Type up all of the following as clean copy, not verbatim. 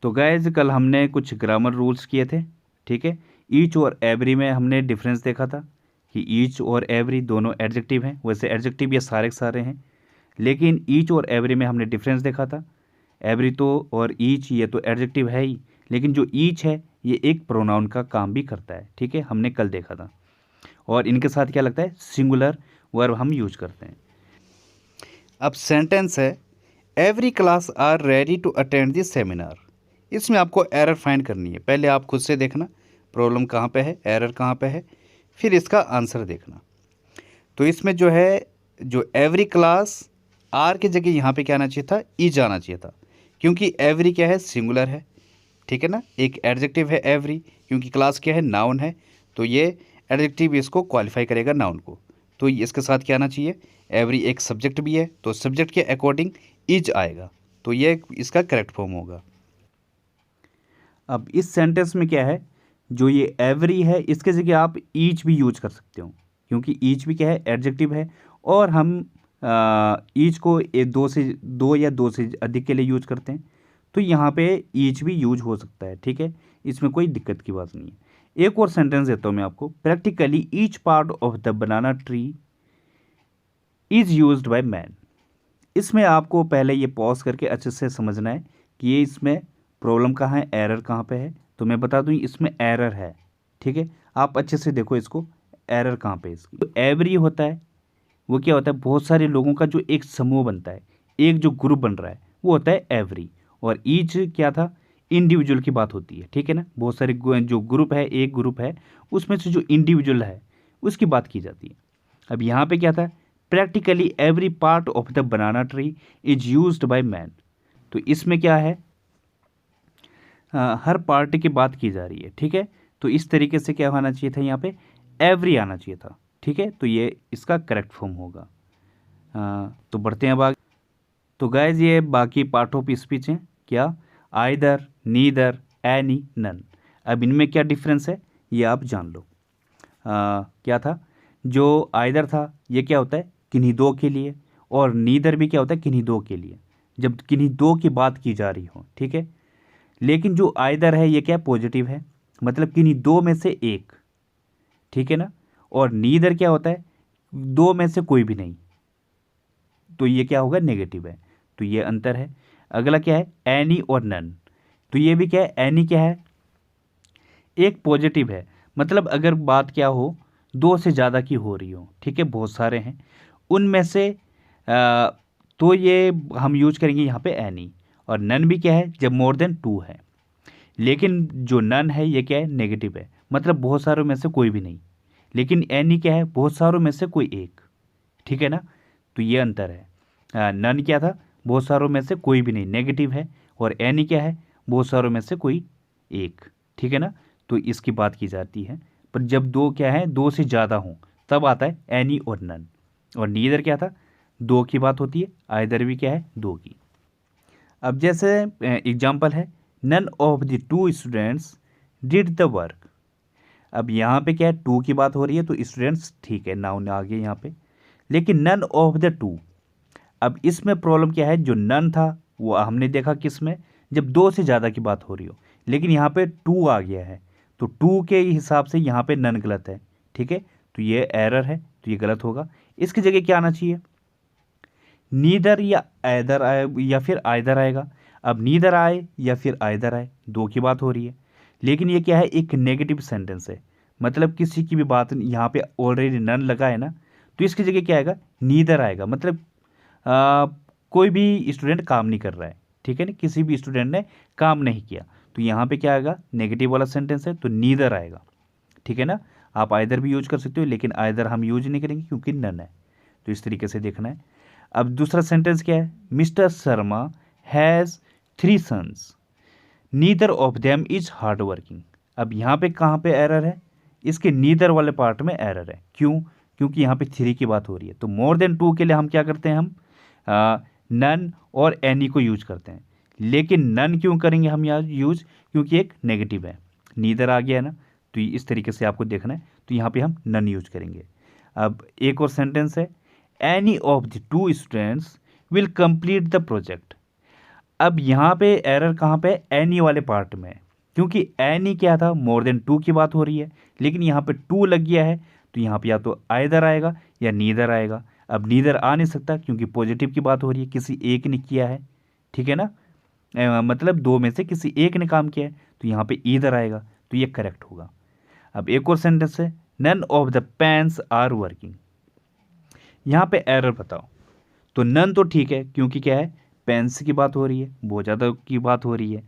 तो गाइज कल हमने कुछ ग्रामर रूल्स किए थे, ठीक है। ईच और एवरी में हमने डिफरेंस देखा था कि ईच और एवरी दोनों एडजेक्टिव हैं। वैसे एडजेक्टिव ये सारे के सारे हैं, लेकिन ईच और एवरी में हमने डिफरेंस देखा था। एवरी तो और ईच ये तो एडजेक्टिव है ही, लेकिन जो ईच है ये एक प्रोनाउन का काम भी करता है, ठीक है, हमने कल देखा था। और इनके साथ क्या लगता है, सिंगुलर वर्ब हम यूज करते हैं। अब सेंटेंस है every class are ready to attend this seminar. इसमें आपको एरर फाइंड करनी है। पहले आप खुद से देखना प्रॉब्लम कहाँ पे है, एरर कहाँ पे है, फिर इसका आंसर देखना। तो इसमें जो है, जो एवरी क्लास आर की जगह यहाँ पे क्या आना चाहिए था, इज आना चाहिए था, क्योंकि एवरी क्या है, सिंगुलर है, ठीक है ना। एक एडजेक्टिव है एवरी, क्योंकि क्लास क्या है, नाउन है, तो ये एडजेक्टिव इसको क्वालिफाई करेगा नाउन को। तो इसके साथ क्या आना चाहिए, एवरी एक सब्जेक्ट भी है, तो सब्जेक्ट के अकॉर्डिंग इज आएगा, तो ये इसका करेक्ट फॉर्म होगा। अब इस सेंटेंस में क्या है, जो ये एवरी है इसके जगह आप ईच भी यूज कर सकते हो, क्योंकि ईच भी क्या है, एडजेक्टिव है, और हम ईच को दो या दो से अधिक के लिए यूज करते हैं, तो यहाँ पे ईच भी यूज हो सकता है, ठीक है, इसमें कोई दिक्कत की बात नहीं है। एक और सेंटेंस देता हूँ मैं आपको, practically each part of the banana tree is used by man. इसमें आपको पहले ये पॉज करके अच्छे से समझना है कि ये इसमें प्रॉब्लम कहाँ है, एरर कहाँ पे है। तो मैं बता दूं इसमें एरर है, ठीक है, आप अच्छे से देखो इसको, एरर कहाँ पे है इसकी। तो एवरी होता है, वो क्या होता है, बहुत सारे लोगों का जो एक समूह बनता है, एक जो ग्रुप बन रहा है, वो होता है एवरी। और ईच क्या था, इंडिविजुअल की बात होती है, ठीक है ना। बहुत सारे जो ग्रुप है, एक ग्रुप है, उसमें से जो इंडिविजुअल है उसकी बात की जाती है। अब यहाँ पे क्या था, practically every part of the banana tree is used by man. तो इसमें क्या है, हर पार्ट की बात की जा रही है, ठीक है। तो इस तरीके से क्या होना चाहिए था, यहाँ पे एवरी आना चाहिए था, ठीक है। तो ये इसका करेक्ट फॉर्म होगा। तो बढ़ते हैं अब आगे। तो गाइज ये बाकी पार्ट ऑफ स्पीच हैं, क्या, आइदर, नीदर, एनी, नन। अब इनमें क्या डिफरेंस है ये आप जान लो। क्या था, जो आइदर था ये क्या होता है, किन्हीं दो के लिए, और नीदर भी क्या होता है, किन्हीं दो के लिए, जब किन्हीं दो की बात की जा रही हो, ठीक है। लेकिन जो आइदर है ये क्या पॉजिटिव है, मतलब किन्हीं दो में से एक, ठीक है ना। और नीदर क्या होता है, दो में से कोई भी नहीं, तो ये क्या होगा, नेगेटिव है। तो ये अंतर है। अगला क्या है, एनी और नन। तो ये भी क्या है, एनी क्या है, एक पॉजिटिव है, मतलब अगर बात क्या हो, दो से ज़्यादा की हो रही हो, ठीक है, बहुत सारे हैं उनमें से, तो ये हम यूज करेंगे यहाँ पे एनी। और नन भी क्या है, जब मोर देन टू है। लेकिन जो नन है ये क्या है, नेगेटिव है, मतलब बहुत सारों में से कोई भी नहीं। लेकिन एनी क्या है, बहुत सारों में से कोई एक, ठीक है ना। तो ये अंतर है। नन क्या था, बहुत सारों में से कोई भी नहीं, नेगेटिव है। और एनी क्या है, बहुत सारों में से कोई एक, ठीक है ना। तो इसकी बात की जाती है। पर जब दो क्या है, दो से ज़्यादा हों, तब आता है एनी और नन। और नीदर क्या था, दो की बात होती है, आइदर भी क्या है, दो की। अब जैसे एग्जाम्पल है, none of the two students did the work. अब यहाँ पे क्या है, टू की बात हो रही है, तो स्टूडेंट्स ठीक है, नाउन आ गया यहाँ पे। लेकिन नन ऑफ द टू, अब इसमें प्रॉब्लम क्या है, जो नन था वो हमने देखा किस में, जब दो से ज़्यादा की बात हो रही हो। लेकिन यहाँ पे टू आ गया है, तो टू के हिसाब से यहाँ पे नन गलत है, ठीक है। तो ये एरर है, तो ये गलत होगा। इसकी जगह क्या आना चाहिए, नीदर या आइदर आए, या फिर आइदर आएगा। अब नीदर आए या फिर आइदर आए, दो की बात हो रही है। लेकिन ये क्या है, एक नेगेटिव सेंटेंस है, मतलब किसी की भी बात, यहाँ पे ऑलरेडी नन लगा है ना, तो इसकी जगह क्या आएगा, नीदर आएगा। मतलब आ, कोई भी स्टूडेंट काम नहीं कर रहा है, ठीक है ना, किसी भी स्टूडेंट ने काम नहीं किया, तो यहाँ पे क्या आएगा, नेगेटिव वाला सेंटेंस है, तो नीदर आएगा, ठीक है ना। आप आइदर भी यूज कर सकते हो, लेकिन आइदर हम यूज नहीं करेंगे क्योंकि नन है। तो इस तरीके से देखना है। अब दूसरा सेंटेंस क्या है, mister Sharma has 3 sons, neither of them is hard working. अब यहाँ पे कहाँ पे एरर है, इसके नीदर वाले पार्ट में एरर है। क्यों, क्योंकि यहाँ पे 3 की बात हो रही है। तो मोर देन 2 के लिए हम क्या करते हैं, हम नन और एनी को यूज करते हैं। लेकिन नन क्यों करेंगे हम यहाँ यूज, क्योंकि एक नेगेटिव है, नीदर आ गया है ना। तो इस तरीके से आपको देखना है, तो यहाँ पे हम नन यूज करेंगे। अब एक और सेंटेंस है, any of the two students will complete the project. अब यहाँ पे एरर कहाँ पे, एनी वाले पार्ट में, क्योंकि एनी क्या था, मोर देन 2 की बात हो रही है, लेकिन यहाँ पे 2 लग गया है, तो यहाँ पे या तो आइदर आएगा या नीदर आएगा। अब नीदर आ नहीं सकता क्योंकि पॉजिटिव की बात हो रही है, किसी एक ने किया है, ठीक है ना, मतलब 2 में से किसी एक ने काम किया है, तो यहाँ पे ईदर आएगा, तो ये करेक्ट होगा। अब एक और सेंटेंस है, none of the pens are working. यहाँ पे एरर बताओ। तो नन तो ठीक है क्योंकि क्या है, पेन्स की बात हो रही है, बहुत ज़्यादा की बात हो रही है,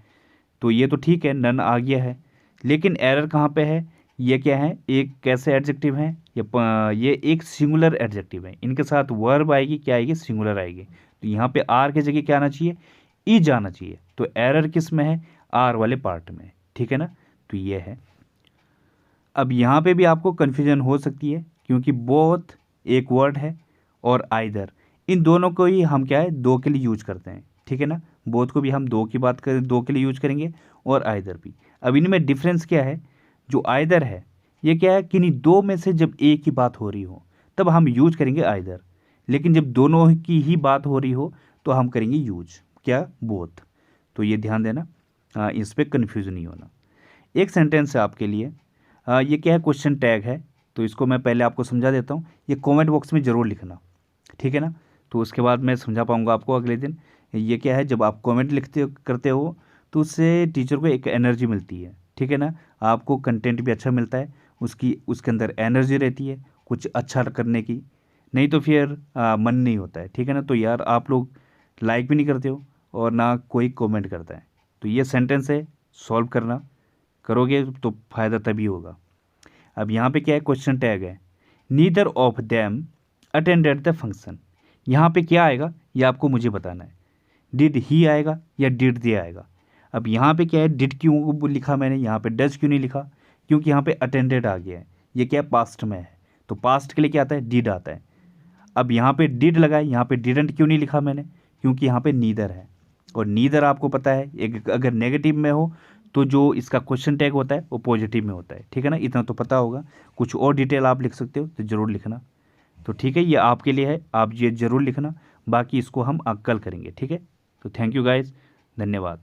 तो ये तो ठीक है, नन आ गया है। लेकिन एरर कहाँ पे है, ये क्या है, एक कैसे एडजेक्टिव है, ये एक सिंगुलर एडजेक्टिव है, इनके साथ वर्ब आएगी, क्या आएगी, सिंगुलर आएगी। तो यहाँ पे आर की जगह क्या आना चाहिए, इज आना चाहिए। तो एरर किस में है, आर वाले पार्ट में, ठीक है ना, तो ये है। अब यहाँ पे भी आपको कन्फ्यूजन हो सकती है क्योंकि बोथ एक वर्ड है और आइदर, इन दोनों को ही हम क्या है, दो के लिए यूज करते हैं, ठीक है ना, बोथ को भी हम दो की बात करें, दो के लिए यूज करेंगे, और आइदर भी। अब इनमें डिफरेंस क्या है, जो आइदर है ये क्या है, किन्हीं दो में से जब एक की बात हो रही हो तब हम यूज करेंगे आइदर, लेकिन जब दोनों की ही बात हो रही हो तो हम करेंगे यूज क्या, बोथ। तो ये ध्यान देना, इस पर कन्फ्यूज नहीं होना। एक सेंटेंस है आपके लिए, ये क्या है, क्वेश्चन टैग है, तो इसको मैं पहले आपको समझा देता हूँ, ये कमेंट बॉक्स में ज़रूर लिखना, ठीक है ना, तो उसके बाद मैं समझा पाऊँगा आपको अगले दिन। ये क्या है, जब आप कमेंट लिखते करते हो तो उससे टीचर को एक एनर्जी मिलती है, ठीक है ना, आपको कंटेंट भी अच्छा मिलता है, उसके अंदर एनर्जी रहती है कुछ अच्छा करने की, नहीं तो फिर मन नहीं होता है, ठीक है ना। तो यार आप लोग लाइक भी नहीं करते हो और ना कोई कमेंट करता है, तो ये सेंटेंस है, सॉल्व करना, करोगे तो फ़ायदा तभी होगा। अब यहाँ पे क्या है, क्वेश्चन टैग है, neither of them attended the function. यहाँ पे क्या आएगा ये आपको मुझे बताना है, डिड ही आएगा या डिड दे आएगा। अब यहाँ पे क्या है, डिड क्यों लिखा मैंने, यहाँ पे डज क्यों नहीं लिखा, क्योंकि यहाँ पे अटेंडेड आ गया है, ये क्या है, पास्ट में है, तो पास्ट के लिए क्या आता है, डिड आता है। अब यहाँ पे डिड लगा है, यहाँ पे डिडंट क्यों नहीं लिखा मैंने, क्योंकि यहाँ पे नीदर है, और नीदर आपको पता है एक अगर नेगेटिव में हो तो जो इसका क्वेश्चन टैग होता है वो पॉजिटिव में होता है, ठीक है ना, इतना तो पता होगा। कुछ और डिटेल आप लिख सकते हो तो ज़रूर लिखना। तो ठीक है, ये आपके लिए है, आप ये ज़रूर लिखना, बाकी इसको हम कल करेंगे, ठीक है। तो थैंक यू गाइज, धन्यवाद।